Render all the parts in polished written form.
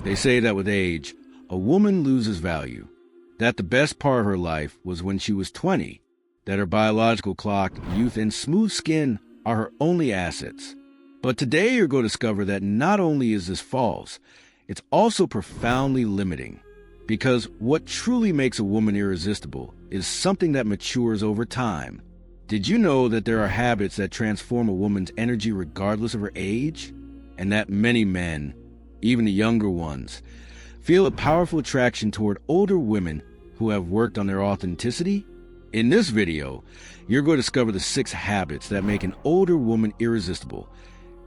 They say that with age, a woman loses value, that the best part of her life was when she was 20, that her biological clock, youth, and smooth skin are her only assets. But today you're going to discover that not only is this false, it's also profoundly limiting. Because what truly makes a woman irresistible is something that matures over time. Did you know that there are habits that transform a woman's energy regardless of her age? And that many men, even the younger ones, feel a powerful attraction toward older women who have worked on their authenticity? In this video, you're going to discover the 6 habits that make an older woman irresistible.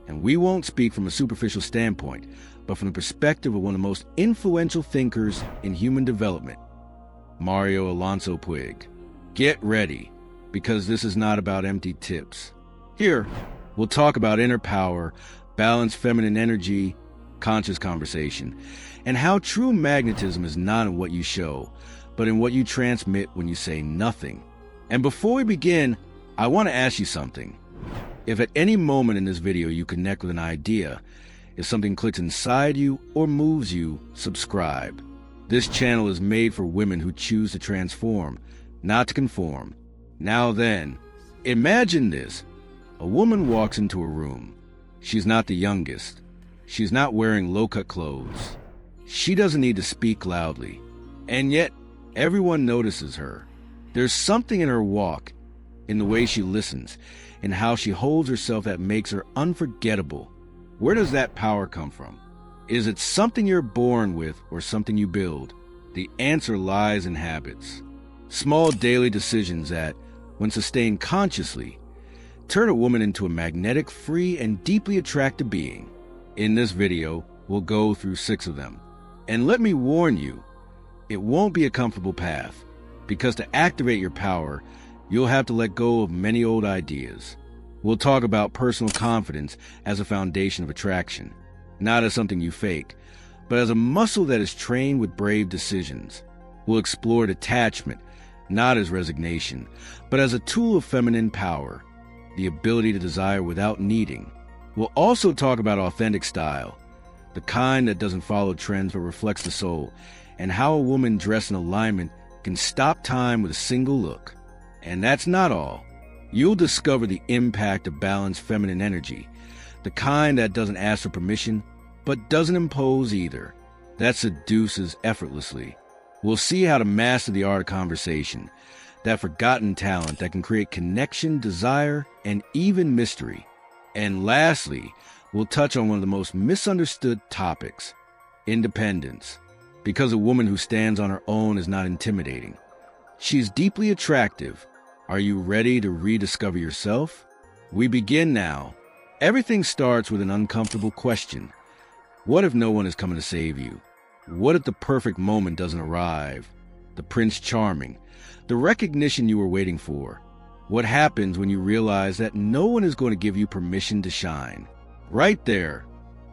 And we won't speak from a superficial standpoint, but from the perspective of one of the most influential thinkers in human development, Mario Alonso Puig. Get ready, because this is not about empty tips. Here, we'll talk about inner power, balanced feminine energy, conscious conversation, and how true magnetism is not in what you show, but in what you transmit when you say nothing. And before we begin, I want to ask you something. If at any moment in this video you connect with an idea, if something clicks inside you or moves you, subscribe. This channel is made for women who choose to transform, not to conform. Now then, imagine this. A woman walks into a room. She's not the youngest. She's not wearing low-cut clothes. She doesn't need to speak loudly. And yet, everyone notices her. There's something in her walk, in the way she listens, in how she holds herself that makes her unforgettable. Where does that power come from? Is it something you're born with or something you build? The answer lies in habits. Small daily decisions that, when sustained consciously, turn a woman into a magnetic, free, and deeply attractive being. In this video, we'll go through 6 of them. And let me warn you, it won't be a comfortable path, because to activate your power, you'll have to let go of many old ideas. We'll talk about personal confidence as a foundation of attraction, not as something you fake, but as a muscle that is trained with brave decisions. We'll explore detachment, not as resignation, but as a tool of feminine power, the ability to desire without needing. We'll also talk about authentic style, the kind that doesn't follow trends but reflects the soul, and how a woman dressed in alignment can stop time with a single look. And that's not all. You'll discover the impact of balanced feminine energy, the kind that doesn't ask for permission, but doesn't impose either, that seduces effortlessly. We'll see how to master the art of conversation, that forgotten talent that can create connection, desire, and even mystery. And lastly, we'll touch on one of the most misunderstood topics, independence, because a woman who stands on her own is not intimidating. She's deeply attractive. Are you ready to rediscover yourself? We begin now. Everything starts with an uncomfortable question. What if no one is coming to save you? What if the perfect moment doesn't arrive? The Prince Charming, the recognition you were waiting for. What happens when you realize that no one is going to give you permission to shine? Right there,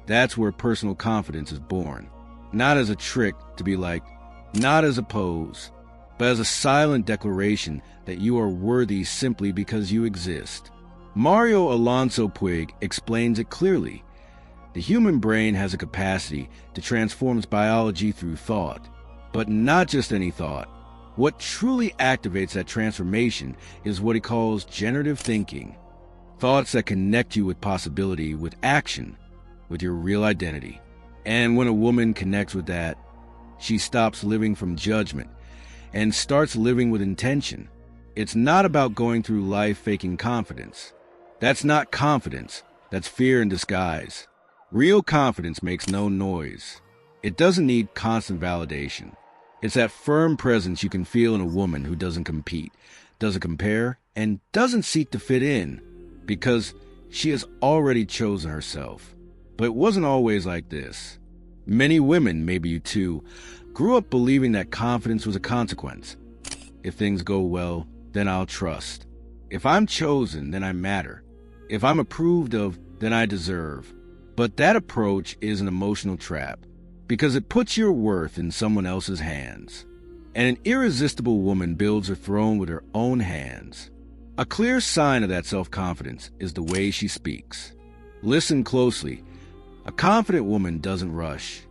that's where personal confidence is born. Not as a trick to be liked, not as a pose, but as a silent declaration that you are worthy simply because you exist. Mario Alonso Puig explains it clearly. The human brain has a capacity to transform its biology through thought, but not just any thought. What truly activates that transformation is what he calls generative thinking. Thoughts that connect you with possibility, with action, with your real identity. And when a woman connects with that, she stops living from judgment and starts living with intention. It's not about going through life faking confidence. That's not confidence. That's fear in disguise. Real confidence makes no noise. It doesn't need constant validation. It's that firm presence you can feel in a woman who doesn't compete, doesn't compare, and doesn't seek to fit in, because she has already chosen herself. But it wasn't always like this. Many women, maybe you too, grew up believing that confidence was a consequence. If things go well, then I'll trust. If I'm chosen, then I matter. If I'm approved of, then I deserve. But that approach is an emotional trap, because it puts your worth in someone else's hands. And an irresistible woman builds her throne with her own hands. A clear sign of that self-confidence is the way she speaks. Listen closely. A confident woman doesn't rush.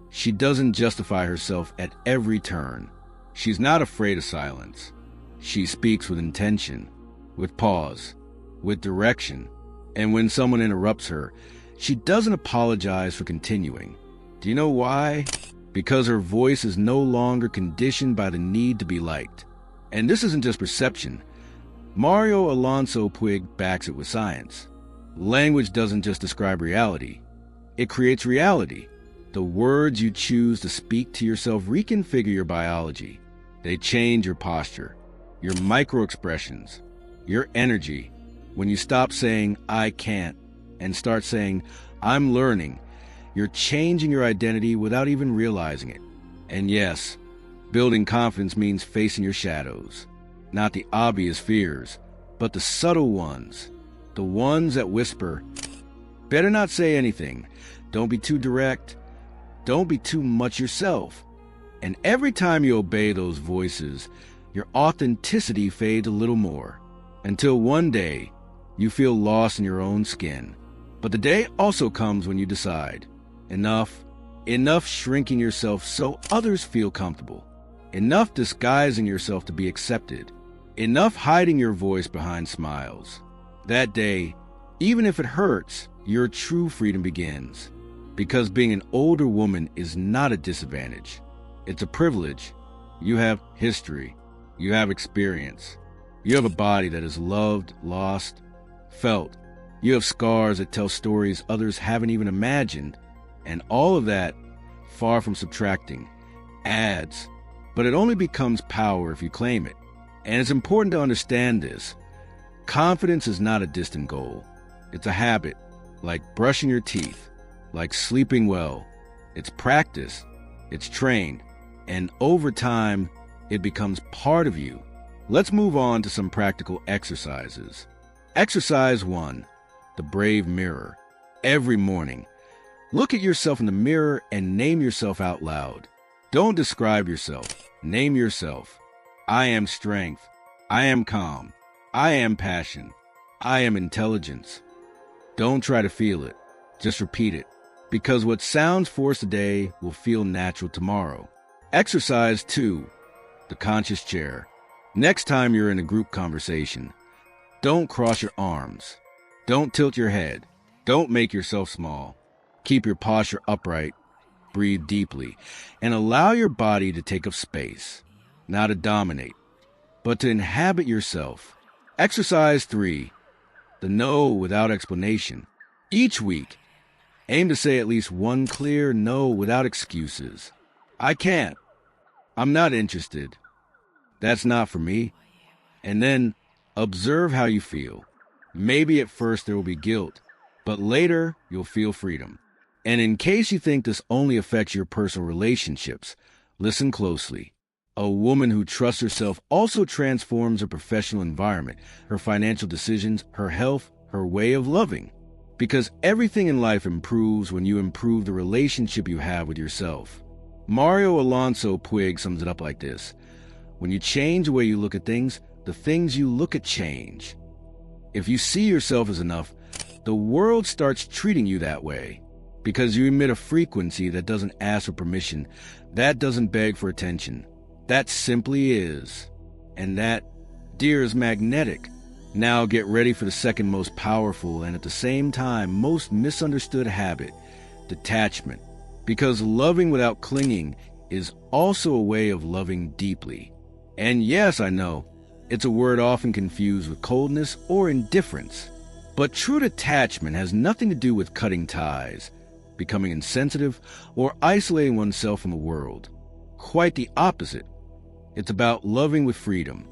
She doesn't justify herself at every turn. She's not afraid of silence. She speaks with intention, with pause, with direction. And when someone interrupts her, she doesn't apologize for continuing. Do you know why? Because her voice is no longer conditioned by the need to be liked. And this isn't just perception. Mario Alonso Puig backs it with science. Language doesn't just describe reality. It creates reality. The words you choose to speak to yourself reconfigure your biology. They change your posture, your micro-expressions, your energy. When you stop saying, "I can't," and start saying, "I'm learning," you're changing your identity without even realizing it. And yes, building confidence means facing your shadows. Not the obvious fears, but the subtle ones. The ones that whisper, "Better not say anything. Don't be too direct. Don't be too much yourself." And every time you obey those voices, your authenticity fades a little more, until one day you feel lost in your own skin. But the day also comes when you decide, enough shrinking yourself so others feel comfortable, enough disguising yourself to be accepted, enough hiding your voice behind smiles. That day, even if it hurts, your true freedom begins. Because being an older woman is not a disadvantage. It's a privilege. You have history. You have experience. You have a body that is loved, lost, felt. You have scars that tell stories others haven't even imagined. And all of that, far from subtracting, adds. But it only becomes power if you claim it. And it's important to understand this. Confidence is not a distant goal. It's a habit, like brushing your teeth, like sleeping well. It's practice. It's trained. And over time, it becomes part of you. Let's move on to some practical exercises. Exercise 1, the brave mirror. Every morning, look at yourself in the mirror and name yourself out loud. Don't describe yourself. Name yourself. I am strength. I am calm. I am passion. I am intelligence. Don't try to feel it. Just repeat it. Because what sounds forced today will feel natural tomorrow. Exercise 2, the conscious chair. Next time you're in a group conversation, don't cross your arms. Don't tilt your head. Don't make yourself small. Keep your posture upright. Breathe deeply. And allow your body to take up space. Not to dominate, but to inhabit yourself. Exercise 3, the no without explanation. Each week, aim to say at least one clear no without excuses. I can't. I'm not interested. That's not for me. And then observe how you feel. Maybe at first there will be guilt, but later you'll feel freedom. And in case you think this only affects your personal relationships, listen closely. A woman who trusts herself also transforms her professional environment, her financial decisions, her health, her way of loving. Because everything in life improves when you improve the relationship you have with yourself. Mario Alonso Puig sums it up like this. When you change the way you look at things, the things you look at change. If you see yourself as enough, the world starts treating you that way. Because you emit a frequency that doesn't ask for permission, that doesn't beg for attention. That simply is. And that, dear, is magnetic. Now get ready for the second most powerful and at the same time most misunderstood habit, detachment. Because loving without clinging is also a way of loving deeply. And yes, I know, it's a word often confused with coldness or indifference. But true detachment has nothing to do with cutting ties, becoming insensitive, or isolating oneself from the world. Quite the opposite. It's about loving with freedom,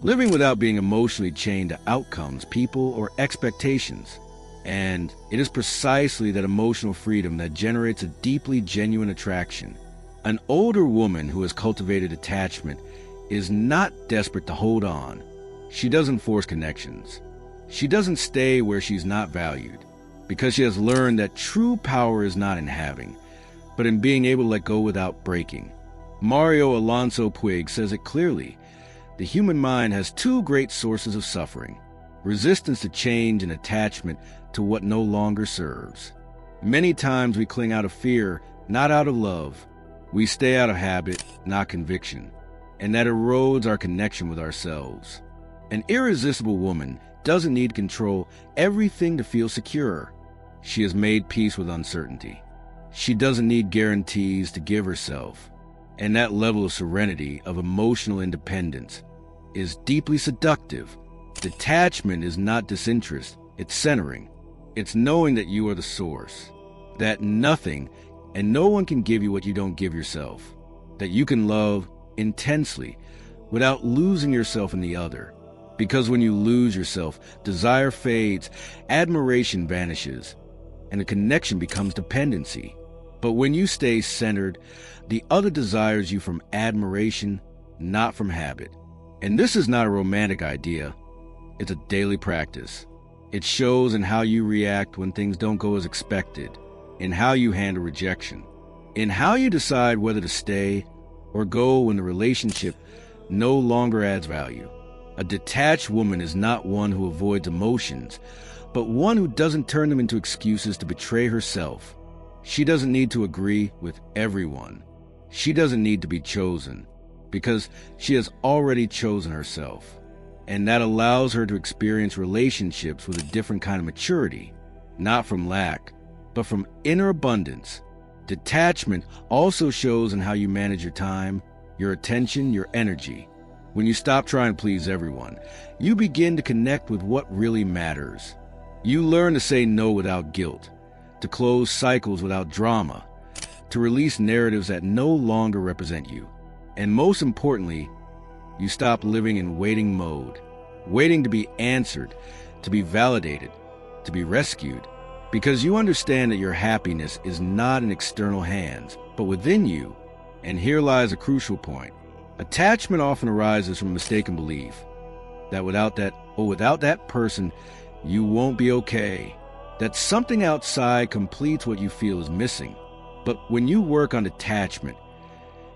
living without being emotionally chained to outcomes, people, or expectations. And it is precisely that emotional freedom that generates a deeply genuine attraction. An older woman who has cultivated attachment is not desperate to hold on. She doesn't force connections. She doesn't stay where she's not valued, because she has learned that true power is not in having, but in being able to let go without breaking. Mario Alonso Puig says it clearly. The human mind has two great sources of suffering: resistance to change and attachment to what no longer serves. Many times we cling out of fear, not out of love. We stay out of habit, not conviction. And that erodes our connection with ourselves. An irresistible woman doesn't need to control everything to feel secure. She has made peace with uncertainty. She doesn't need guarantees to give herself. And that level of serenity, of emotional independence, is deeply seductive. Detachment is not disinterest, it's centering. It's knowing that you are the source, that nothing and no one can give you what you don't give yourself, that you can love intensely without losing yourself in the other. Because when you lose yourself, desire fades, admiration vanishes, and a connection becomes dependency. But when you stay centered, the other desires you from admiration, not from habit. And this is not a romantic idea. It's a daily practice. It shows in how you react when things don't go as expected, in how you handle rejection, in how you decide whether to stay or go when the relationship no longer adds value. A detached woman is not one who avoids emotions, but one who doesn't turn them into excuses to betray herself. She doesn't need to agree with everyone. She doesn't need to be chosen, because she has already chosen herself. And that allows her to experience relationships with a different kind of maturity, not from lack, but from inner abundance. Detachment also shows in how you manage your time, your attention, your energy. When you stop trying to please everyone, you begin to connect with what really matters. You learn to say no without guilt, to close cycles without drama, to release narratives that no longer represent you. And most importantly, you stop living in waiting mode, waiting to be answered, to be validated, to be rescued, because you understand that your happiness is not in external hands, but within you. And here lies a crucial point. Attachment often arises from mistaken belief that without that person, you won't be okay, that something outside completes what you feel is missing. But when you work on detachment,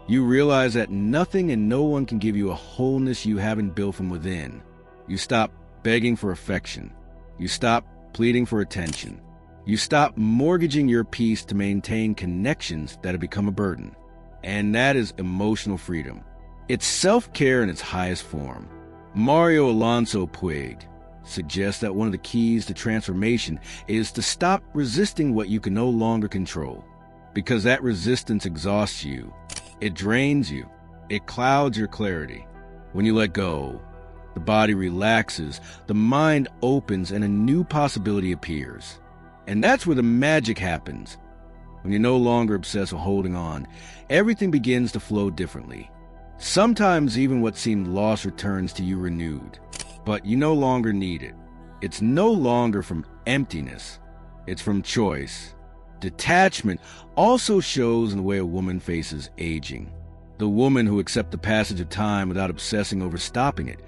you realize that nothing and no one can give you a wholeness you haven't built from within. You stop begging for affection. You stop pleading for attention. You stop mortgaging your peace to maintain connections that have become a burden. And that is emotional freedom. It's self-care in its highest form. Mario Alonso Puig suggests that one of the keys to transformation is to stop resisting what you can no longer control, because that resistance exhausts you. It drains you. It clouds your clarity. When you let go, the body relaxes, the mind opens, and a new possibility appears. And that's where the magic happens. When you're no longer obsessed with holding on, everything begins to flow differently. Sometimes even what seemed lost returns to you renewed, but you no longer need it. It's no longer from emptiness. It's from choice. Detachment also shows in the way a woman faces aging. The woman who accepts the passage of time without obsessing over stopping it,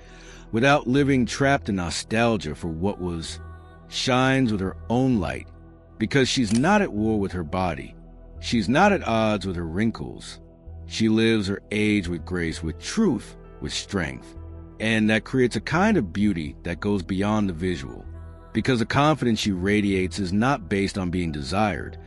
without living trapped in nostalgia for what was, shines with her own light, because she's not at war with her body. She's not at odds with her wrinkles. She lives her age with grace, with truth, with strength. And that creates a kind of beauty that goes beyond the visual, because the confidence she radiates is not based on being desired,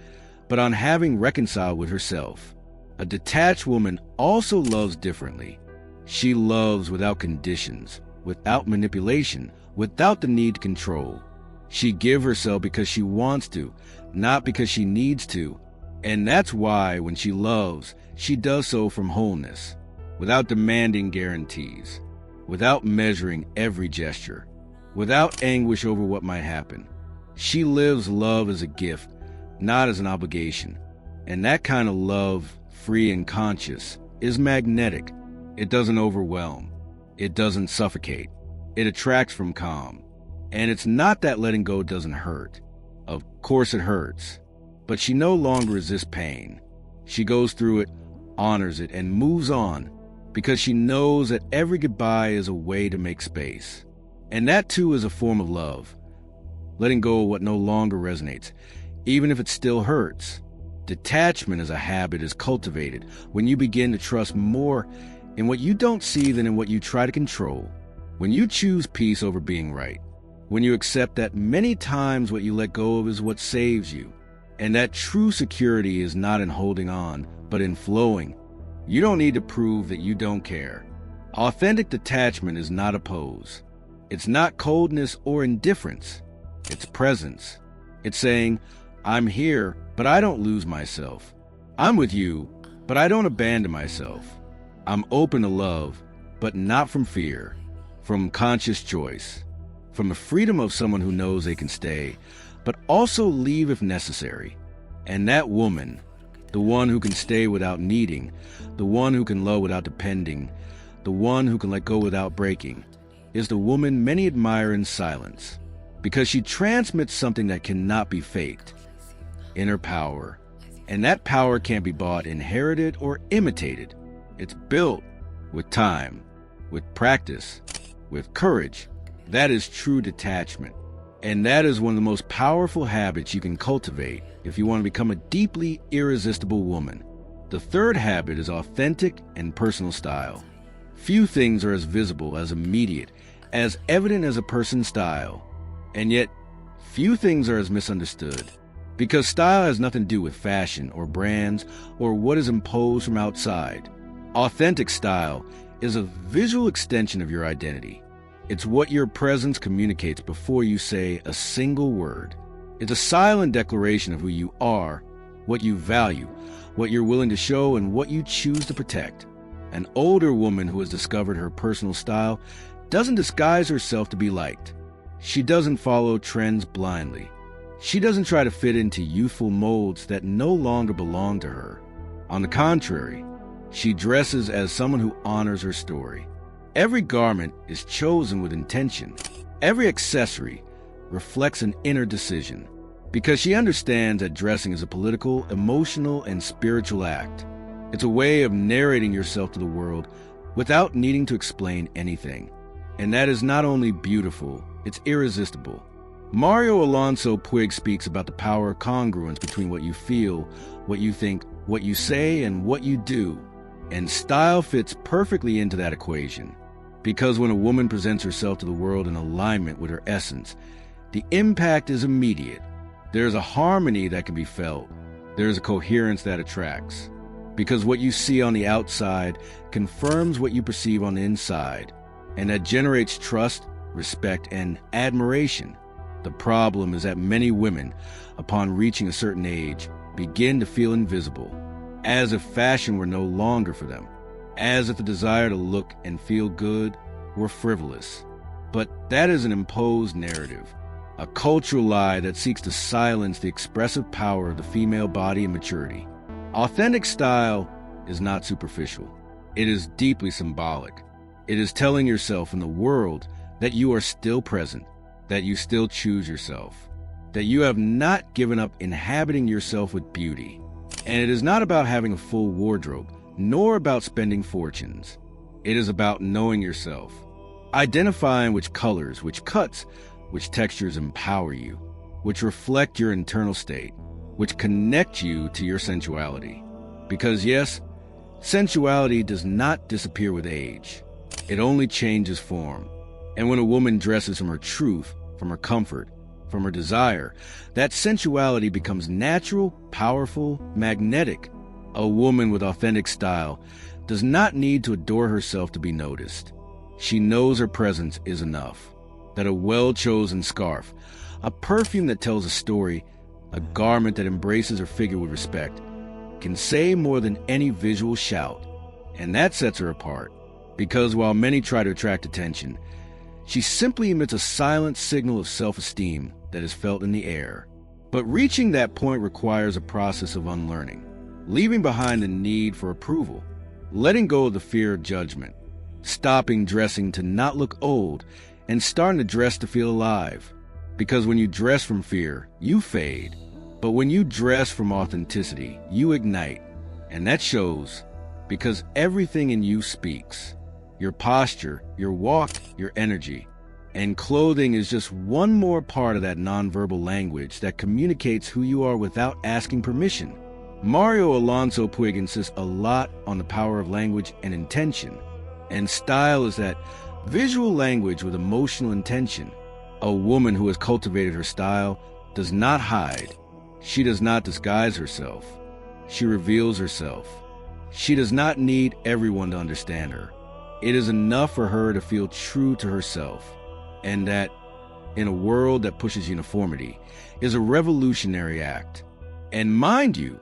but on having reconciled with herself. A detached woman also loves differently. She loves without conditions, without manipulation, without the need to control. She gives herself because she wants to, not because she needs to. And that's why when she loves, she does so from wholeness, without demanding guarantees, without measuring every gesture, without anguish over what might happen. She lives love as a gift, not as an obligation. And that kind of love, free and conscious, is magnetic. It doesn't overwhelm. It doesn't suffocate. It attracts from calm. And it's not that letting go doesn't hurt. Of course it hurts. But she no longer resists pain. She goes through it, honors it, and moves on, because she knows that every goodbye is a way to make space. And that too is a form of love. Letting go of what no longer resonates, even if it still hurts. Detachment as a habit is cultivated when you begin to trust more in what you don't see than in what you try to control. When you choose peace over being right. When you accept that many times what you let go of is what saves you. And that true security is not in holding on, but in flowing. You don't need to prove that you don't care. Authentic detachment is not a pose. It's not coldness or indifference. It's presence. It's saying, I'm here, but I don't lose myself. I'm with you, but I don't abandon myself. I'm open to love, but not from fear, from conscious choice, from the freedom of someone who knows they can stay, but also leave if necessary. And that woman, the one who can stay without needing, the one who can love without depending, the one who can let go without breaking, is the woman many admire in silence, because she transmits something that cannot be faked, inner power. And that power can't be bought, inherited, or imitated. It's built with time, with practice, with courage. That is true detachment. And that is one of the most powerful habits you can cultivate if you want to become a deeply irresistible woman. The third habit is authentic and personal style. Few things are as visible, as immediate, as evident as a person's style. And yet, few things are as misunderstood. Because style has nothing to do with fashion or brands or what is imposed from outside. Authentic style is a visual extension of your identity. It's what your presence communicates before you say a single word. It's a silent declaration of who you are, what you value, what you're willing to show, and what you choose to protect. An older woman who has discovered her personal style doesn't disguise herself to be liked. She doesn't follow trends blindly. She doesn't try to fit into youthful molds that no longer belong to her. On the contrary, she dresses as someone who honors her story. Every garment is chosen with intention. Every accessory reflects an inner decision, because she understands that dressing is a political, emotional, and spiritual act. It's a way of narrating yourself to the world without needing to explain anything. And that is not only beautiful, it's irresistible. Mario Alonso Puig speaks about the power of congruence between what you feel, what you think, what you say, and what you do. And style fits perfectly into that equation. Because when a woman presents herself to the world in alignment with her essence, the impact is immediate. There's a harmony that can be felt. There's a coherence that attracts. Because what you see on the outside confirms what you perceive on the inside, and that generates trust, respect, and admiration. The problem is that many women, upon reaching a certain age, begin to feel invisible, as if fashion were no longer for them, as if the desire to look and feel good were frivolous. But that is an imposed narrative, a cultural lie that seeks to silence the expressive power of the female body and maturity. Authentic style is not superficial. It is deeply symbolic. It is telling yourself and the world that you are still present, that you still choose yourself, that you have not given up inhabiting yourself with beauty. And it is not about having a full wardrobe, nor about spending fortunes. It is about knowing yourself, identifying which colors, which cuts, which textures empower you, which reflect your internal state, which connect you to your sensuality. Because yes, sensuality does not disappear with age. It only changes form. And when a woman dresses from her truth, from her comfort, from her desire, that sensuality becomes natural, powerful, magnetic. A woman with authentic style does not need to adore herself to be noticed. She knows her presence is enough, that a well-chosen scarf, a perfume that tells a story, a garment that embraces her figure with respect, can say more than any visual shout. And that sets her apart, because while many try to attract attention, she simply emits a silent signal of self-esteem that is felt in the air. But reaching that point requires a process of unlearning, leaving behind the need for approval, letting go of the fear of judgment, stopping dressing to not look old, and starting to dress to feel alive. Because when you dress from fear, you fade. But when you dress from authenticity, you ignite. And that shows, because everything in you speaks. Your posture, your walk, your energy. And clothing is just one more part of that nonverbal language that communicates who you are without asking permission. Mario Alonso Puig insists a lot on the power of language and intention. And style is that visual language with emotional intention. A woman who has cultivated her style does not hide. She does not disguise herself. She reveals herself. She does not need everyone to understand her. It is enough for her to feel true to herself, and that, in a world that pushes uniformity, is a revolutionary act. And mind you,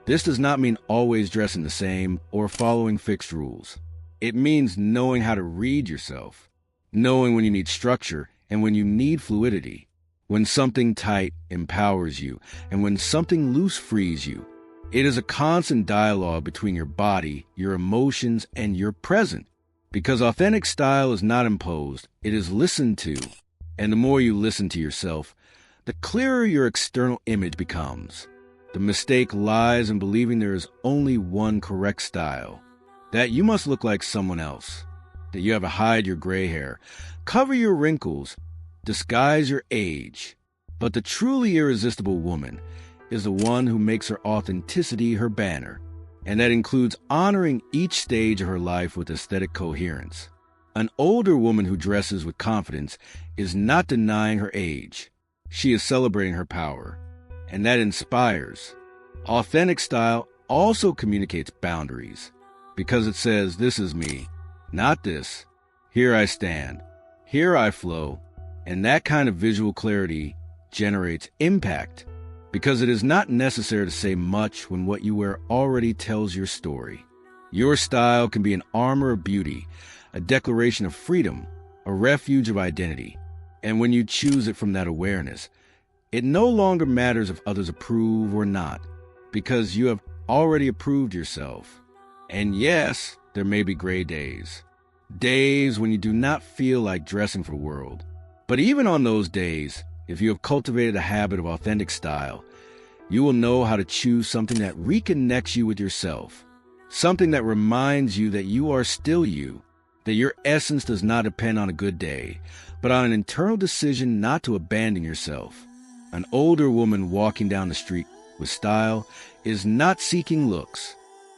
this does not mean always dressing the same or following fixed rules. It means knowing how to read yourself, knowing when you need structure and when you need fluidity, when something tight empowers you and when something loose frees you. It is a constant dialogue between your body, your emotions, and your present. Because authentic style is not imposed, it is listened to. And the more you listen to yourself, the clearer your external image becomes. The mistake lies in believing there is only one correct style, that you must look like someone else, that you have to hide your gray hair, cover your wrinkles, disguise your age. But the truly irresistible woman is the one who makes her authenticity her banner, and that includes honoring each stage of her life with aesthetic coherence. An older woman who dresses with confidence is not denying her age. She is celebrating her power, and that inspires. Authentic style also communicates boundaries, because it says, this is me, not this. Here I stand. Here I flow. And that kind of visual clarity generates impact, because it is not necessary to say much when what you wear already tells your story. Your style can be an armor of beauty, a declaration of freedom, a refuge of identity. And when you choose it from that awareness, it no longer matters if others approve or not, because you have already approved yourself. And yes, there may be gray days. Days when you do not feel like dressing for the world. But even on those days, if you have cultivated a habit of authentic style, you will know how to choose something that reconnects you with yourself, something that reminds you that you are still you, that your essence does not depend on a good day, but on an internal decision not to abandon yourself. An older woman walking down the street with style is not seeking looks.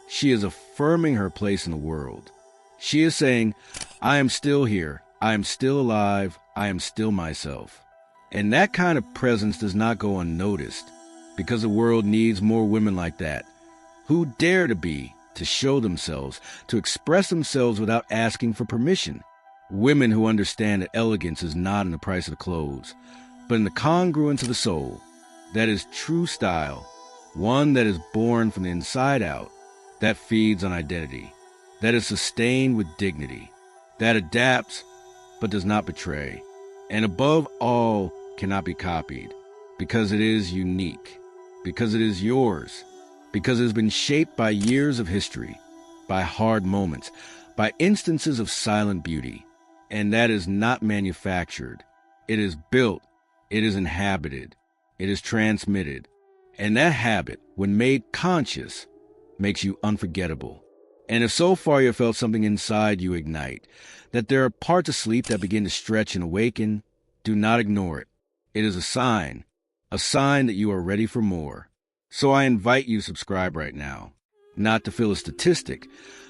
She is affirming her place in the world. She is saying, I am still here, I am still alive, I am still myself. And that kind of presence does not go unnoticed, because the world needs more women like that, who dare to be, to show themselves, to express themselves without asking for permission. Women who understand that elegance is not in the price of clothes, but in the congruence of the soul. That is true style, one that is born from the inside out, that feeds on identity, that is sustained with dignity, that adapts but does not betray, and above all cannot be copied, because it is unique, because it is yours, because it has been shaped by years of history, by hard moments, by instances of silent beauty. And that is not manufactured. It is built, it is inhabited, it is transmitted. And that habit, when made conscious, makes you unforgettable. And if so far you have felt something inside you ignite, that there are parts of sleep that begin to stretch and awaken, do not ignore it. It is a sign that you are ready for more. So I invite you to subscribe right now, not to feel a statistic,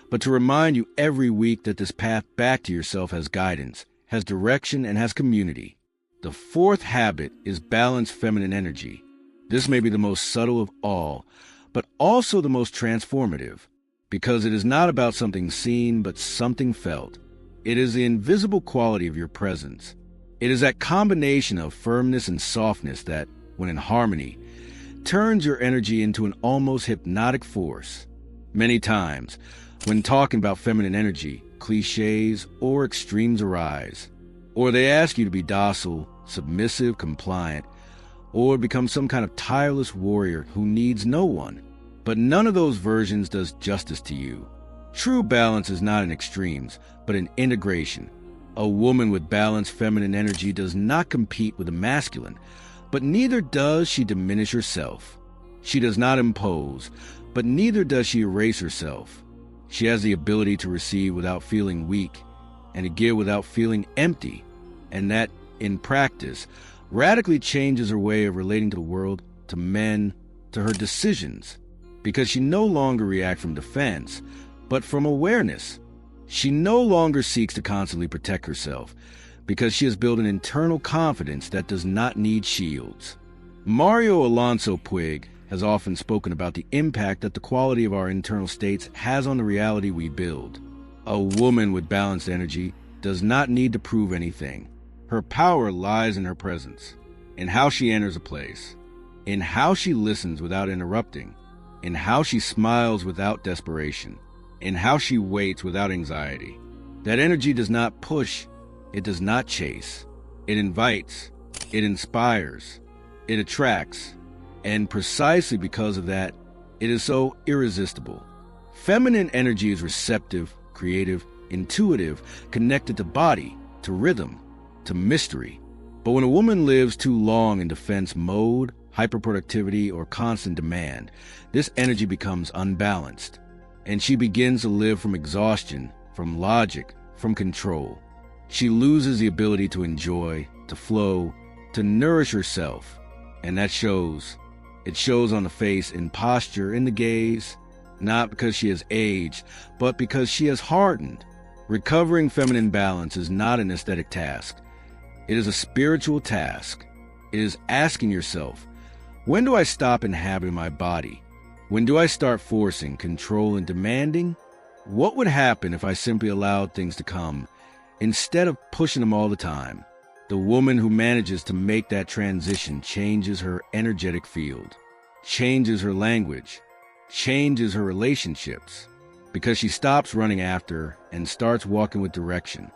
but to remind you every week that this path back to yourself has guidance, has direction, and has community. The fourth habit is balanced feminine energy. This may be the most subtle of all, but also the most transformative, because it is not about something seen, but something felt. It is the invisible quality of your presence. It is that combination of firmness and softness that, when in harmony, turns your energy into an almost hypnotic force. Many times, when talking about feminine energy, cliches or extremes arise, or they ask you to be docile, submissive, compliant, or become some kind of tireless warrior who needs no one. But none of those versions does justice to you. True balance is not in extremes, but in integration. A woman with balanced feminine energy does not compete with the masculine, but neither does she diminish herself. She does not impose, but neither does she erase herself. She has the ability to receive without feeling weak, and to give without feeling empty, and that, in practice, radically changes her way of relating to the world, to men, to her decisions, because she no longer reacts from defense, but from awareness. She no longer seeks to constantly protect herself, because she has built an internal confidence that does not need shields. Mario Alonso Puig has often spoken about the impact that the quality of our internal states has on the reality we build. A woman with balanced energy does not need to prove anything. Her power lies in her presence, in how she enters a place, in how she listens without interrupting, in how she smiles without desperation, in how she waits without anxiety. That energy does not push, it does not chase. It invites, it inspires, it attracts, and precisely because of that, it is so irresistible. Feminine energy is receptive, creative, intuitive, connected to body, to rhythm, to mystery. But when a woman lives too long in defense mode, hyperproductivity, or constant demand, this energy becomes unbalanced, and she begins to live from exhaustion, from logic, from control. She loses the ability to enjoy, to flow, to nourish herself, and that shows. It shows on the face, in posture, in the gaze, not because she has aged, but because she has hardened. Recovering feminine balance is not an aesthetic task. It is a spiritual task. It is asking yourself, when do I stop inhabiting my body? When do I start forcing, control, and demanding? What would happen if I simply allowed things to come, instead of pushing them all the time? The woman who manages to make that transition changes her energetic field, changes her language, changes her relationships, because she stops running after and starts walking with direction.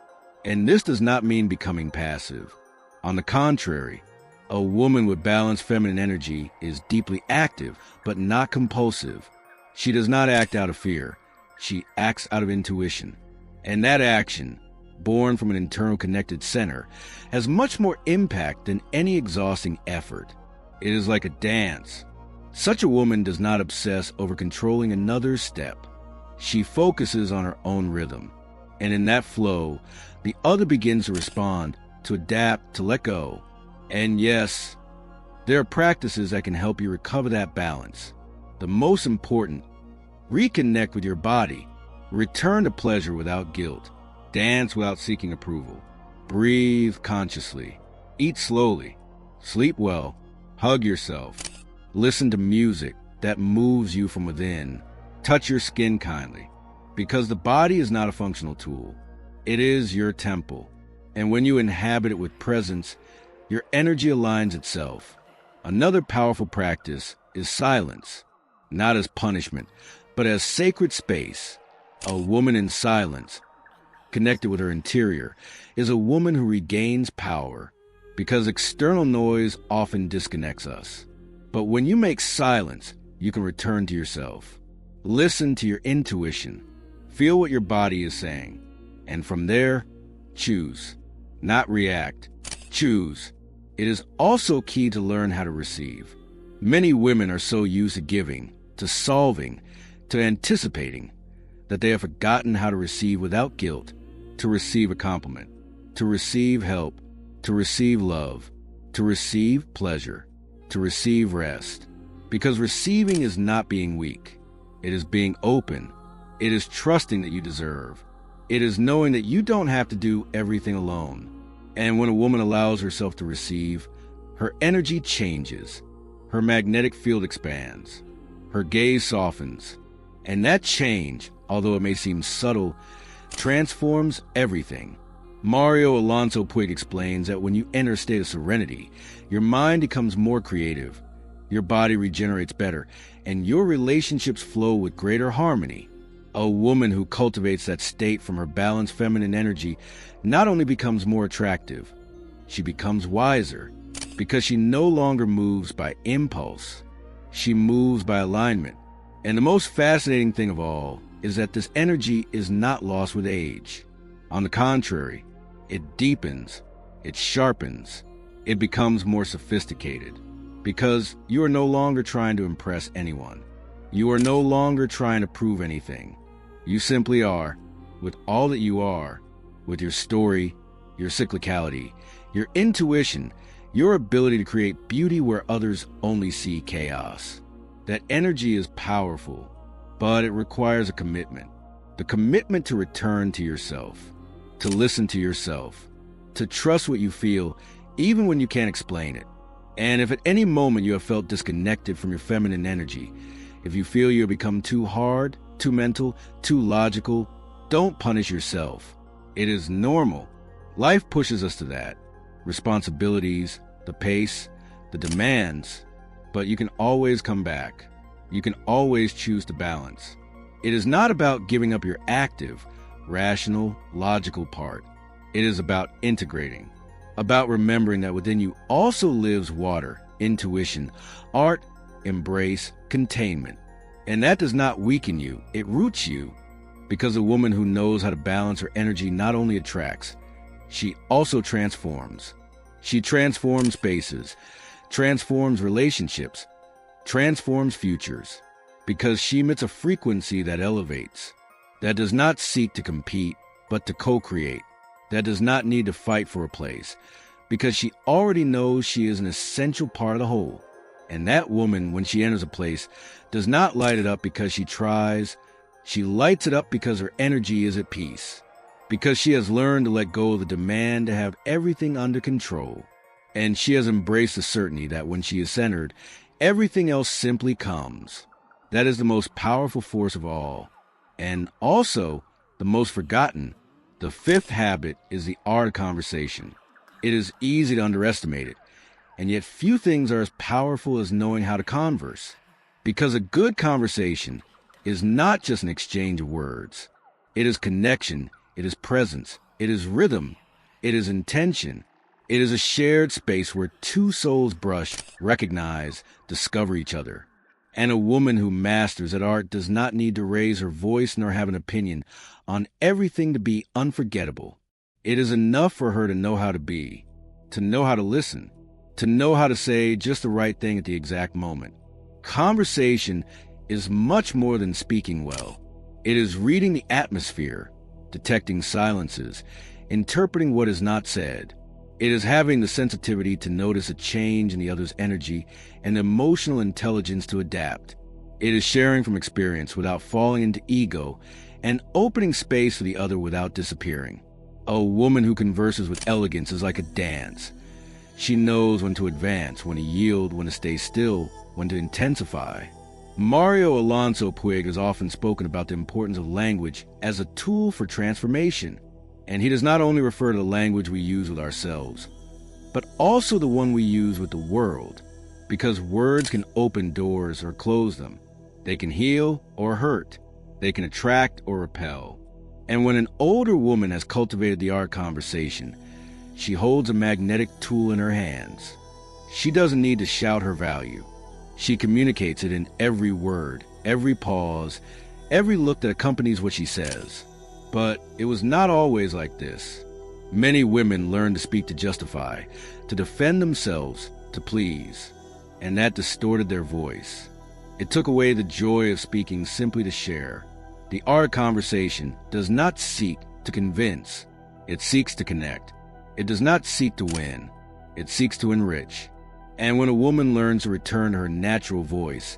And this does not mean becoming passive. On the contrary, a woman with balanced feminine energy is deeply active, but not compulsive. She does not act out of fear. She acts out of intuition. And that action, born from an internal connected center, has much more impact than any exhausting effort. It is like a dance. Such a woman does not obsess over controlling another's step. She focuses on her own rhythm. And in that flow, the other begins to respond, to adapt, to let go. And yes, there are practices that can help you recover that balance. The most important, reconnect with your body. Return to pleasure without guilt. Dance without seeking approval. Breathe consciously. Eat slowly. Sleep well. Hug yourself. Listen to music that moves you from within. Touch your skin kindly. Because the body is not a functional tool. It is your temple. And when you inhabit it with presence, your energy aligns itself. Another powerful practice is silence, not as punishment, but as sacred space. A woman in silence, connected with her interior, is a woman who regains power, because external noise often disconnects us. But when you make silence, you can return to yourself. Listen to your intuition. Feel what your body is saying. And from there, choose. Not react. Choose. It is also key to learn how to receive. Many women are so used to giving, to solving, to anticipating, that they have forgotten how to receive without guilt, to receive a compliment, to receive help, to receive love, to receive pleasure, to receive rest. Because receiving is not being weak. It is being open. It is trusting that you deserve. It is knowing that you don't have to do everything alone. And when a woman allows herself to receive, her energy changes. Her magnetic field expands. Her gaze softens. And that change, although it may seem subtle, transforms everything. Mario Alonso Puig explains that when you enter a state of serenity, your mind becomes more creative, your body regenerates better, and your relationships flow with greater harmony. A woman who cultivates that state from her balanced feminine energy not only becomes more attractive, she becomes wiser, because she no longer moves by impulse. She moves by alignment. And the most fascinating thing of all is that this energy is not lost with age. On the contrary, it deepens, it sharpens, it becomes more sophisticated, because you are no longer trying to impress anyone. You are no longer trying to prove anything. You simply are, with all that you are, with your story, your cyclicality, your intuition, your ability to create beauty where others only see chaos. That energy is powerful, but it requires a commitment. The commitment to return to yourself, to listen to yourself, to trust what you feel, even when you can't explain it. And if at any moment you have felt disconnected from your feminine energy, if you feel you have become too hard, too mental, too logical, don't punish yourself. It is normal. Life pushes us to that. Responsibilities, the pace, the demands. But you can always come back. You can always choose to balance. It is not about giving up your active, rational, logical part. It is about integrating. About remembering that within you also lives water, intuition, art, embrace, containment. And that does not weaken you, it roots you. Because a woman who knows how to balance her energy not only attracts, she also transforms. She transforms spaces, transforms relationships, transforms futures. Because she emits a frequency that elevates, that does not seek to compete, but to co-create, that does not need to fight for a place, because she already knows she is an essential part of the whole. And that woman, when she enters a place, does not light it up because she tries. She lights it up because her energy is at peace, because she has learned to let go of the demand to have everything under control. And she has embraced the certainty that when she is centered, everything else simply comes. That is the most powerful force of all. And also, the most forgotten. The fifth habit is the art of conversation. It is easy to underestimate it, and yet few things are as powerful as knowing how to converse. Because a good conversation is not just an exchange of words. It is connection, it is presence, it is rhythm, it is intention. It is a shared space where two souls brush, recognize, discover each other. And a woman who masters that art does not need to raise her voice nor have an opinion on everything to be unforgettable. It is enough for her to know how to be, to know how to listen, to know how to say just the right thing at the exact moment. Conversation is much more than speaking well. It is reading the atmosphere, detecting silences, interpreting what is not said. It is having the sensitivity to notice a change in the other's energy and emotional intelligence to adapt. It is sharing from experience without falling into ego and opening space for the other without disappearing. A woman who converses with elegance is like a dance. She knows when to advance, when to yield, when to stay still, when to intensify. Mario Alonso Puig has often spoken about the importance of language as a tool for transformation. And he does not only refer to the language we use with ourselves, but also the one we use with the world, because words can open doors or close them. They can heal or hurt. They can attract or repel. And when an older woman has cultivated the art of conversation, she holds a magnetic tool in her hands. She doesn't need to shout her value. She communicates it in every word, every pause, every look that accompanies what she says. But it was not always like this. Many women learned to speak to justify, to defend themselves, to please, and that distorted their voice. It took away the joy of speaking simply to share. The art of conversation does not seek to convince. It seeks to connect. It does not seek to win. It seeks to enrich. And when a woman learns to return to her natural voice,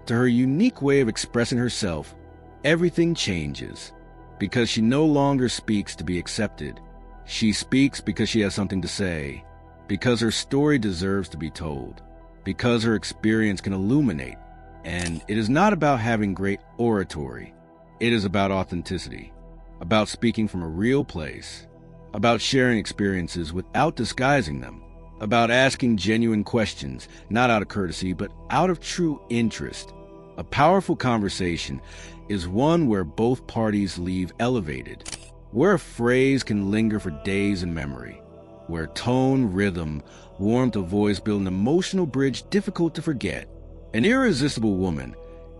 to her unique way of expressing herself, everything changes. Because she no longer speaks to be accepted. She speaks because she has something to say. Because her story deserves to be told. Because her experience can illuminate. And it is not about having great oratory. It is about authenticity. About speaking from a real place. About sharing experiences without disguising them. About asking genuine questions, not out of courtesy, but out of true interest. A powerful conversation is one where both parties leave elevated, where a phrase can linger for days in memory, where tone, rhythm, warmth of voice build an emotional bridge difficult to forget. An irresistible woman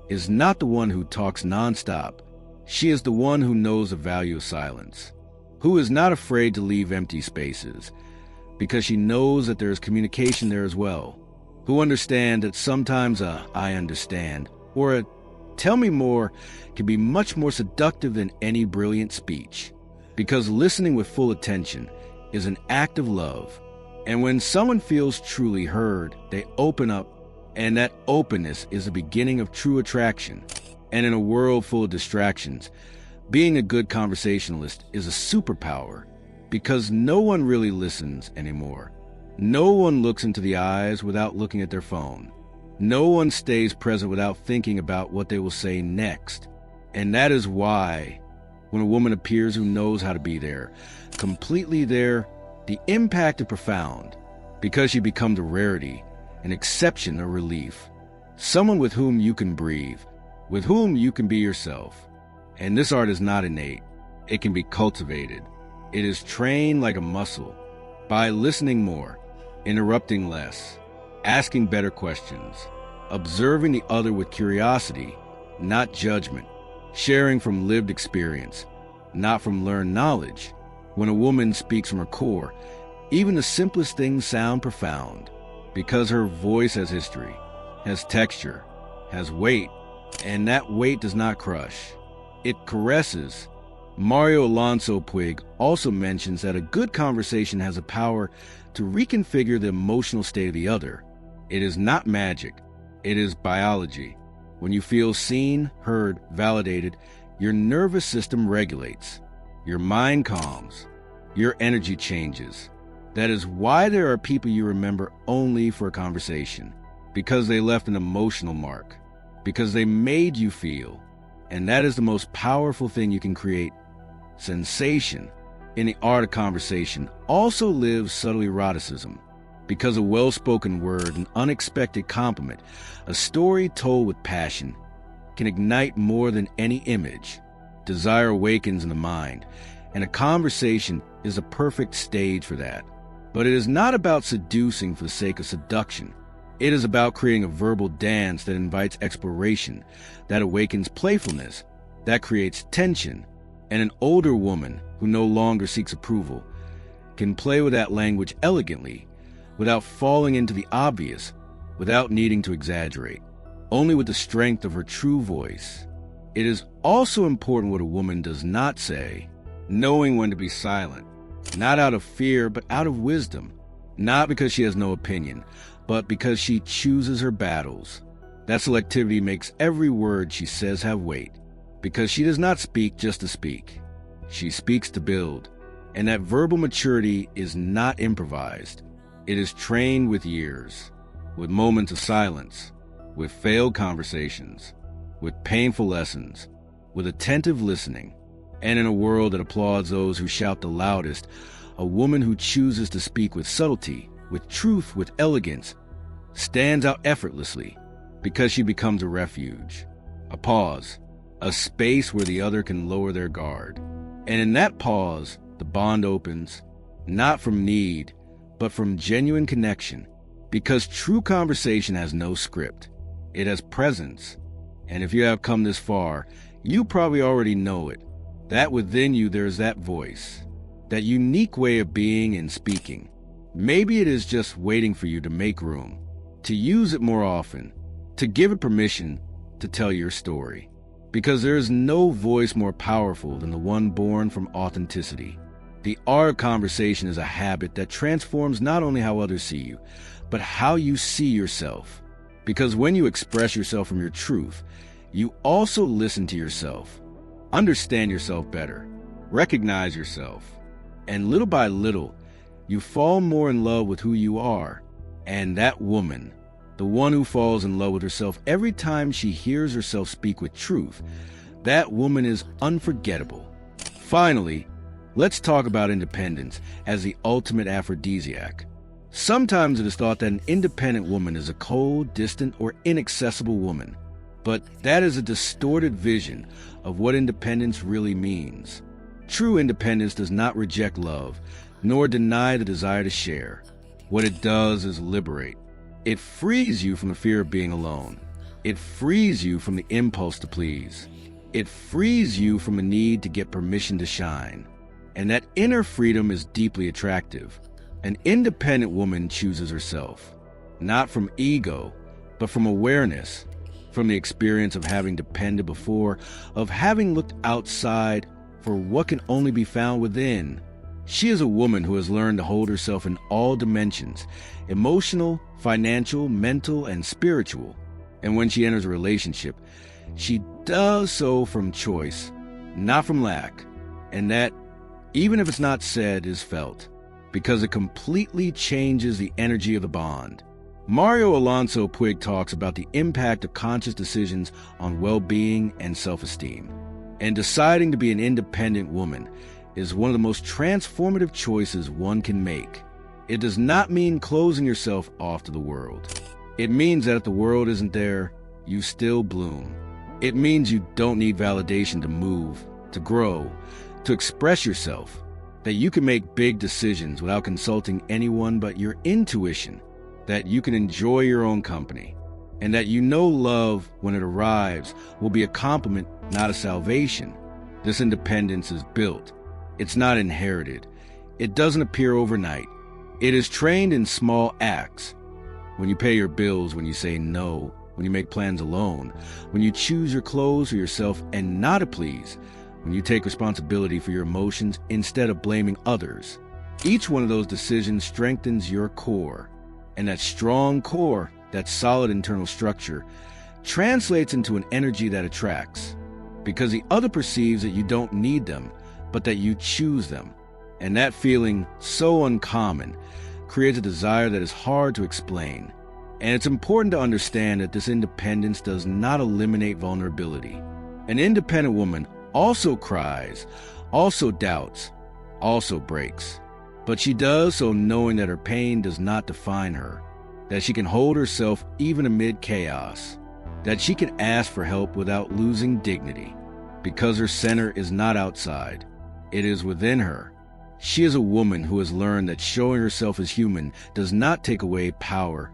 is not the one who talks nonstop. She is the one who knows the value of silence, who is not afraid to leave empty spaces, because she knows that there is communication there as well, who understand that sometimes a "I understand" or a "tell me more" can be much more seductive than any brilliant speech, because listening with full attention is an act of love. And when someone feels truly heard, they open up, and that openness is the beginning of true attraction. And in a world full of distractions, being a good conversationalist is a superpower, because no one really listens anymore. No one looks into the eyes without looking at their phone. No one stays present without thinking about what they will say next. And that is why, when a woman appears who knows how to be there, completely there, the impact is profound, because she becomes a rarity, an exception, a relief. Someone with whom you can breathe, with whom you can be yourself. And this art is not innate. It can be cultivated. It is trained like a muscle, by listening more, interrupting less, asking better questions, observing the other with curiosity, not judgment, sharing from lived experience, not from learned knowledge. When a woman speaks from her core, even the simplest things sound profound, because her voice has history, has texture, has weight, and that weight does not crush. It caresses. Mario Alonso Puig also mentions that a good conversation has a power to reconfigure the emotional state of the other. It is not magic. It is biology. When you feel seen, heard, validated, your nervous system regulates. Your mind calms. Your energy changes. That is why there are people you remember only for a conversation, because they left an emotional mark, because they made you feel. And that is the most powerful thing you can create. Sensation, in the art of conversation, also lives subtle eroticism, because a well-spoken word, an unexpected compliment, a story told with passion, can ignite more than any image. Desire awakens in the mind, and a conversation is a perfect stage for that. But it is not about seducing for the sake of seduction. It is about creating a verbal dance that invites exploration, that awakens playfulness, that creates tension. And an older woman who no longer seeks approval can play with that language elegantly, without falling into the obvious, without needing to exaggerate, only with the strength of her true voice. It is also important what a woman does not say, knowing when to be silent, not out of fear, but out of wisdom, not because she has no opinion, but because she chooses her battles. That selectivity makes every word she says have weight, because she does not speak just to speak. She speaks to build, and that verbal maturity is not improvised. It is trained with years, with moments of silence, with failed conversations, with painful lessons, with attentive listening. And in a world that applauds those who shout the loudest, a woman who chooses to speak with subtlety, with truth, with elegance, stands out effortlessly, because she becomes a refuge, a pause, a space where the other can lower their guard. And in that pause, the bond opens, not from need, but from genuine connection, because true conversation has no script. It has presence. And if you have come this far, you probably already know it, that within you there is that voice, that unique way of being and speaking. Maybe it is just waiting for you to make room, to use it more often, to give it permission to tell your story. Because there is no voice more powerful than the one born from authenticity. The art of conversation is a habit that transforms not only how others see you, but how you see yourself. Because when you express yourself from your truth, you also listen to yourself, understand yourself better, recognize yourself, and little by little, you fall more in love with who you are. And that woman, the one who falls in love with herself every time she hears herself speak with truth, that woman is unforgettable. Finally, let's talk about independence as the ultimate aphrodisiac. Sometimes it is thought that an independent woman is a cold, distant, or inaccessible woman. But that is a distorted vision of what independence really means. True independence does not reject love, nor deny the desire to share. What it does is liberate. It frees you from the fear of being alone. It frees you from the impulse to please. It frees you from a need to get permission to shine. And that inner freedom is deeply attractive. An independent woman chooses herself, not from ego, but from awareness, from the experience of having depended before, of having looked outside for what can only be found within. She is a woman who has learned to hold herself in all dimensions, emotional, financial, mental, and spiritual. And when she enters a relationship, she does so from choice, not from lack. And that, even if it's not said, is felt. because it completely changes the energy of the bond. Mario Alonso Puig talks about the impact of conscious decisions on well-being and self-esteem. And deciding to be an independent woman is one of the most transformative choices one can make. It does not mean closing yourself off to the world. It means that if the world isn't there, you still bloom. It means you don't need validation to move, to grow, to express yourself, that you can make big decisions without consulting anyone but your intuition, that you can enjoy your own company, and that you know love, when it arrives, will be a compliment, not a salvation. This independence is built. It's not inherited. It doesn't appear overnight. It is trained in small acts. When you pay your bills, when you say no, when you make plans alone, when you choose your clothes for yourself and not to please, when you take responsibility for your emotions instead of blaming others. Each one of those decisions strengthens your core, and that strong core, that solid internal structure, translates into an energy that attracts, because the other perceives that you don't need them, but that you choose them. And that feeling, so uncommon, creates a desire that is hard to explain. And it's important to understand that this independence does not eliminate vulnerability. An independent woman also cries, also doubts, also breaks. But she does so knowing that her pain does not define her, that she can hold herself even amid chaos, that she can ask for help without losing dignity, because her center is not outside, it is within her. She is a woman who has learned that showing herself as human does not take away power,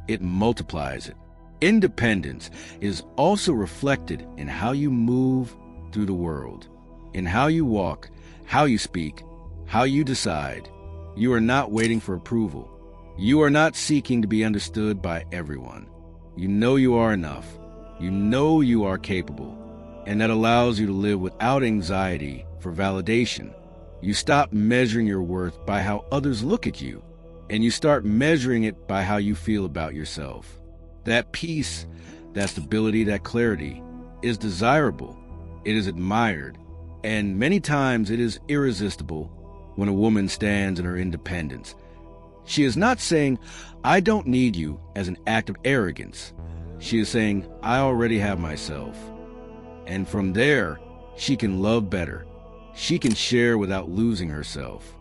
it multiplies it. Independence is also reflected in how you move through the world, in how you walk, how you speak, how you decide. You are not waiting for approval. You are not seeking to be understood by everyone. You know you are enough. You know you are capable. And that allows you to live without anxiety for validation. You stop measuring your worth by how others look at you, and you start measuring it by how you feel about yourself. That peace, that stability, that clarity is desirable. It is admired, and many times it is irresistible when a woman stands in her independence. She is not saying, "I don't need you," as an act of arrogance. She is saying, "I already have myself." And from there, she can love better. She can share without losing herself.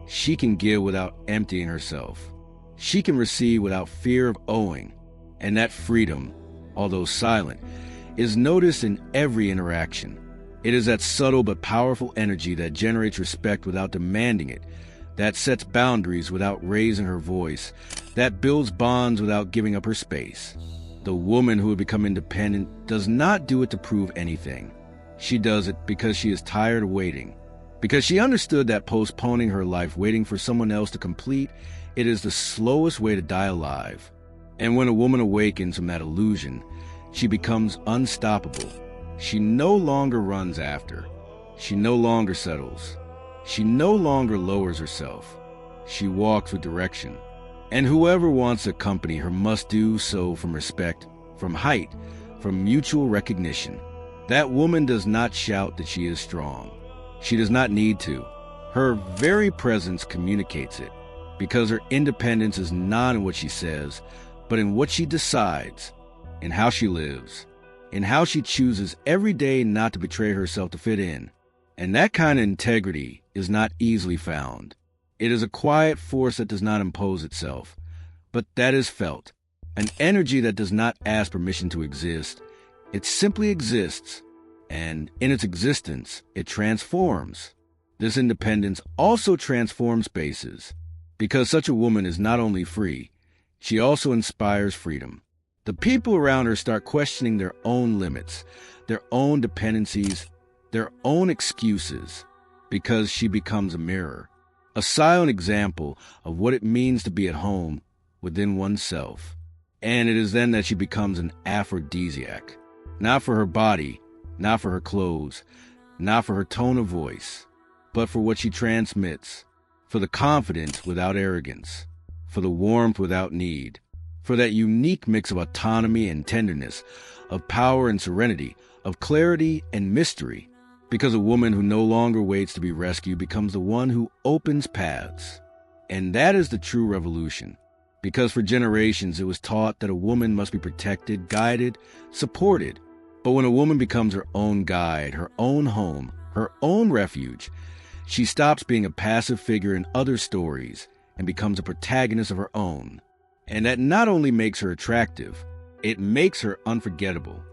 She can give without emptying herself. She can receive without fear of owing. And that freedom, although silent, is noticed in every interaction. It is that subtle but powerful energy that generates respect without demanding it, that sets boundaries without raising her voice, that builds bonds without giving up her space. The woman who would become independent does not do it to prove anything. She does it because she is tired of waiting, because she understood that postponing her life, waiting for someone else to complete, it is the slowest way to die alive. And when a woman awakens from that illusion, she becomes unstoppable. She no longer runs after. She no longer settles. She no longer lowers herself. She walks with direction. And whoever wants to accompany her must do so from respect, from height, from mutual recognition. That woman does not shout that she is strong. She does not need to. Her very presence communicates it, because her independence is not in what she says, but in what she decides, in how she lives, in how she chooses every day not to betray herself to fit in. And that kind of integrity is not easily found. It is a quiet force that does not impose itself, but that is felt, an energy that does not ask permission to exist. It simply exists, and in its existence, it transforms. This independence also transforms spaces, because such a woman is not only free, she also inspires freedom. The people around her start questioning their own limits, their own dependencies, their own excuses, because she becomes a mirror, a silent example of what it means to be at home within oneself. And it is then that she becomes an aphrodisiac, not for her body, not for her clothes, not for her tone of voice, but for what she transmits, for the confidence without arrogance, for the warmth without need, for that unique mix of autonomy and tenderness, of power and serenity, of clarity and mystery, because a woman who no longer waits to be rescued becomes the one who opens paths. And that is the true revolution. Because for generations it was taught that a woman must be protected, guided, supported. But when a woman becomes her own guide, her own home, her own refuge, she stops being a passive figure in other stories and becomes a protagonist of her own. And that not only makes her attractive, it makes her unforgettable.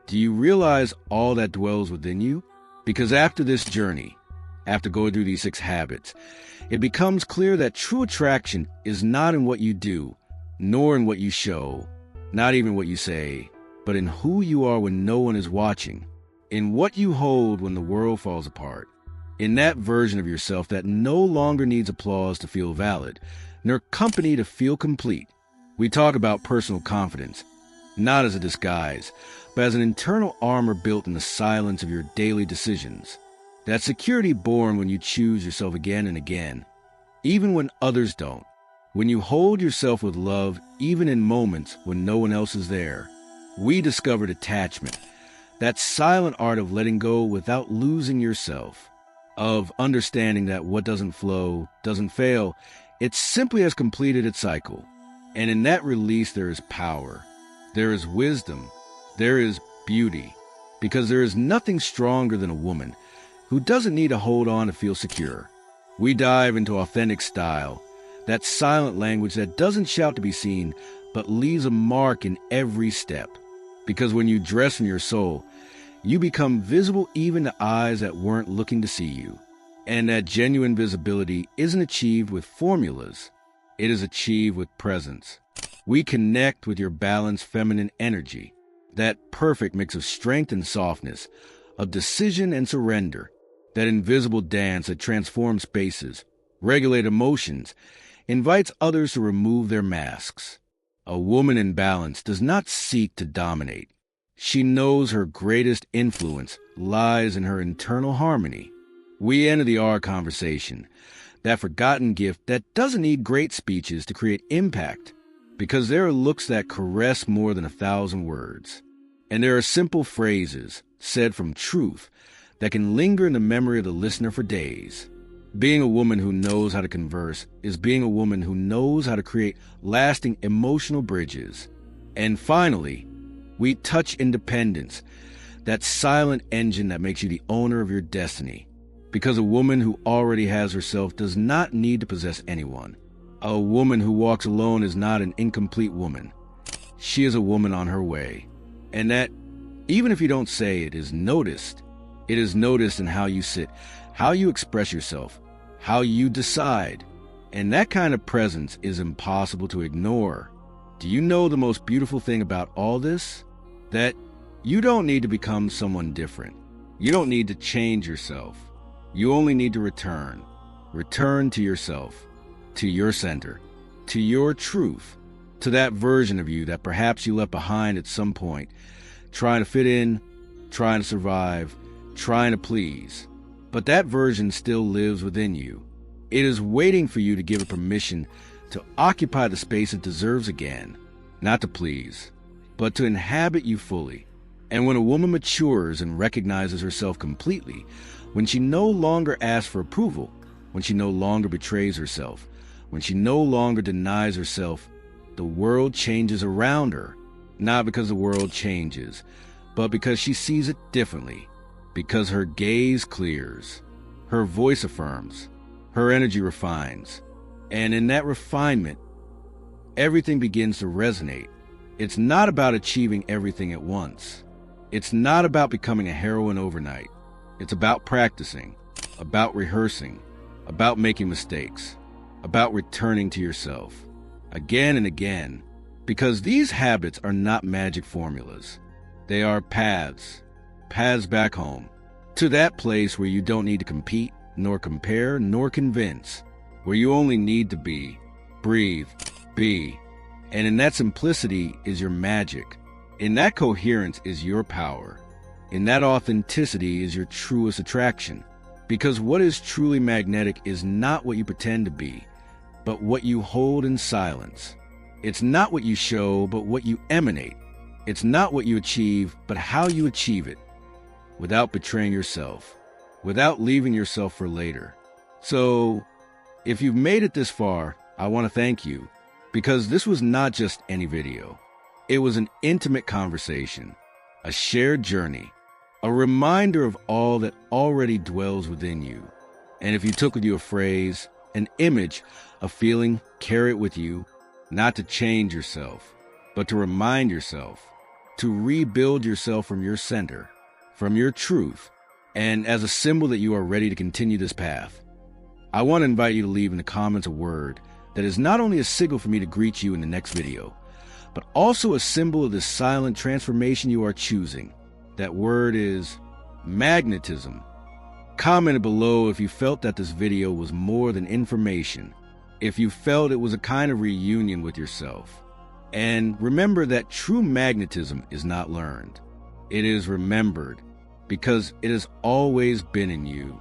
Do you realize all that dwells within you? Because after this journey, after going through these 6 habits, it becomes clear that true attraction is not in what you do, nor in what you show, not even what you say, but in who you are when no one is watching, in what you hold when the world falls apart, in that version of yourself that no longer needs applause to feel valid, nor company to feel complete. We talk about personal confidence, not as a disguise, but as an internal armor built in the silence of your daily decisions. That security born when you choose yourself again and again, even when others don't. When you hold yourself with love, even in moments when no one else is there. We discovered attachment, that silent art of letting go without losing yourself, of understanding that what doesn't flow, doesn't fail, it simply has completed its cycle. And in that release there is power, there is wisdom, there is beauty, because there is nothing stronger than a woman who doesn't need to hold on to feel secure. We dive into authentic style, that silent language that doesn't shout to be seen, but leaves a mark in every step. Because when you dress from your soul, you become visible even to eyes that weren't looking to see you. And that genuine visibility isn't achieved with formulas. It is achieved with presence. We connect with your balanced feminine energy, that perfect mix of strength and softness, of decision and surrender, that invisible dance that transforms spaces, regulates emotions, invites others to remove their masks. A woman in balance does not seek to dominate. She knows her greatest influence lies in her internal harmony. We enter the R conversation, that forgotten gift that doesn't need great speeches to create impact, because there are looks that caress more than 1,000 words. And there are simple phrases, said from truth, that can linger in the memory of the listener for days. Being a woman who knows how to converse is being a woman who knows how to create lasting emotional bridges. And finally, we touch independence, that silent engine that makes you the owner of your destiny. Because a woman who already has herself does not need to possess anyone. A woman who walks alone is not an incomplete woman. She is a woman on her way. And that, even if you don't say it, is noticed. It is noticed in how you sit, how you express yourself, how you decide. And that kind of presence is impossible to ignore. Do you know the most beautiful thing about all this? That you don't need to become someone different. You don't need to change yourself. You only need to return. Return to yourself, to your center, to your truth, to that version of you that perhaps you left behind at some point, trying to fit in, trying to survive, trying to please. But that version still lives within you. It is waiting for you to give it permission to occupy the space it deserves again, not to please, but to inhabit you fully. And when a woman matures and recognizes herself completely, when she no longer asks for approval, when she no longer betrays herself, when she no longer denies herself, the world changes around her, not because the world changes, but because she sees it differently, because her gaze clears, her voice affirms, her energy refines, and in that refinement, everything begins to resonate. It's not about achieving everything at once. It's not about becoming a heroine overnight. It's about practicing, about rehearsing, about making mistakes, about returning to yourself again and again, because these habits are not magic formulas. They are paths back home, to that place where you don't need to compete, nor compare, nor convince, where you only need to be, breathe, be. And in that simplicity is your magic. In that coherence is your power. In that authenticity is your truest attraction. Because what is truly magnetic is not what you pretend to be, but what you hold in silence. It's not what you show, but what you emanate. It's not what you achieve, but how you achieve it, without betraying yourself, without leaving yourself for later. So, If you've made it this far, I want to thank you, because this was not just any video. It was an intimate conversation, a shared journey, a reminder of all that already dwells within you. And if you took with you a phrase, an image, a feeling, carry it with you, not to change yourself, but to remind yourself, to rebuild yourself from your center, from your truth, and as a symbol that you are ready to continue this path. I want to invite you to leave in the comments a word that is not only a signal for me to greet you in the next video, but also a symbol of the silent transformation you are choosing. That word is magnetism. Comment below if you felt that this video was more than information, if you felt it was a kind of reunion with yourself. And remember that true magnetism is not learned. It is remembered, because it has always been in you.